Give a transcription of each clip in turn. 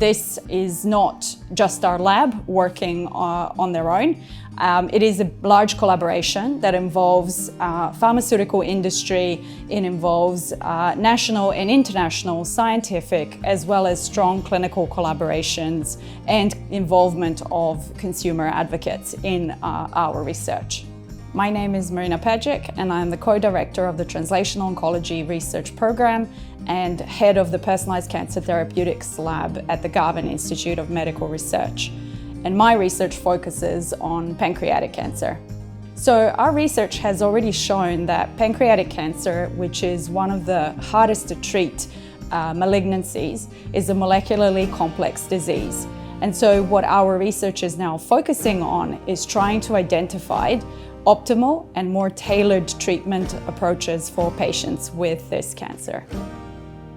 This is not just our lab working on their own. It is a large collaboration that involves pharmaceutical industry. It involves national and international scientific, as well as strong clinical collaborations and involvement of consumer advocates in our research. My name is Marina Pajic, and I'm the co-director of the Translational Oncology Research Program and head of the Personalized Cancer Therapeutics Lab at the Garvan Institute of Medical Research. And my research focuses on pancreatic cancer. So our research has already shown that pancreatic cancer, which is one of the hardest to treat malignancies, is a molecularly complex disease. And so what our research is now focusing on is trying to identify optimal and more tailored treatment approaches for patients with this cancer.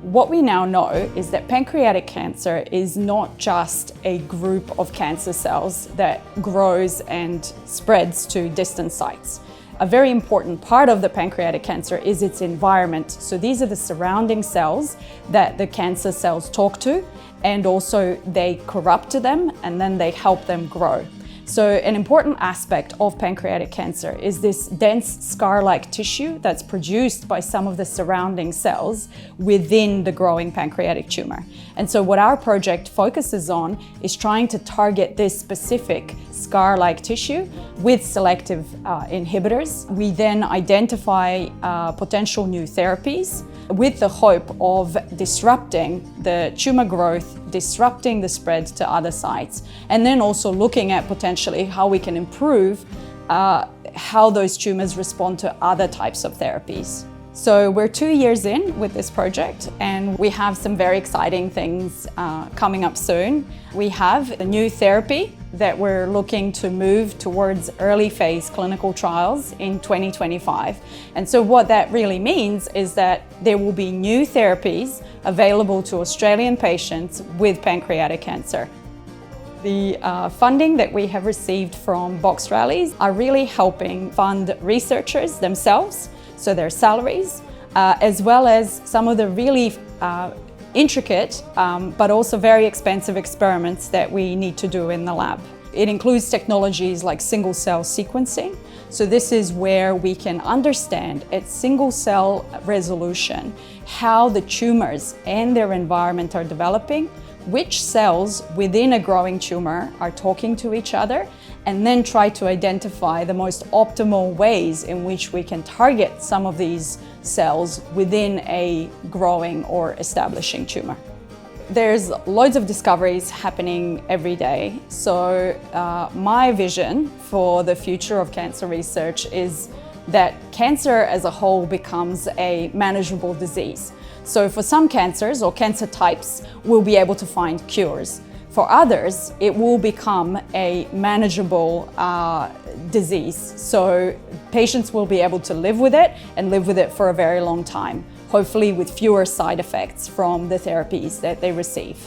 What we now know is that pancreatic cancer is not just a group of cancer cells that grows and spreads to distant sites. A very important part of the pancreatic cancer is its environment. So these are the surrounding cells that the cancer cells talk to, and also they corrupt to them and then they help them grow. So an important aspect of pancreatic cancer is this dense scar-like tissue that's produced by some of the surrounding cells within the growing pancreatic tumor. And so what our project focuses on is trying to target this specific scar-like tissue with selective inhibitors. We then identify potential new therapies with the hope of disrupting the tumor growth, disrupting the spread to other sites, and then also looking at potentially how we can improve how those tumors respond to other types of therapies. So we're 2 years in with this project, and we have some very exciting things coming up soon. We have a new therapy that we're looking to move towards early phase clinical trials in 2025. And so what that really means is that there will be new therapies available to Australian patients with pancreatic cancer. The funding that we have received from Box RALLIES are really helping fund researchers themselves, so their salaries, as well as some of the really intricate but also very expensive experiments that we need to do in the lab. It includes technologies like single-cell sequencing. So this is where we can understand at single-cell resolution how the tumors and their environment are developing, which cells within a growing tumor are talking to each other, and then try to identify the most optimal ways in which we can target some of these cells within a growing or establishing tumor. There's loads of discoveries happening every day. So my vision for the future of cancer research is that cancer as a whole becomes a manageable disease. So for some cancers or cancer types, we'll be able to find cures. For others, it will become a manageable disease. So patients will be able to live with it and live with it for a very long time, hopefully with fewer side effects from the therapies that they receive.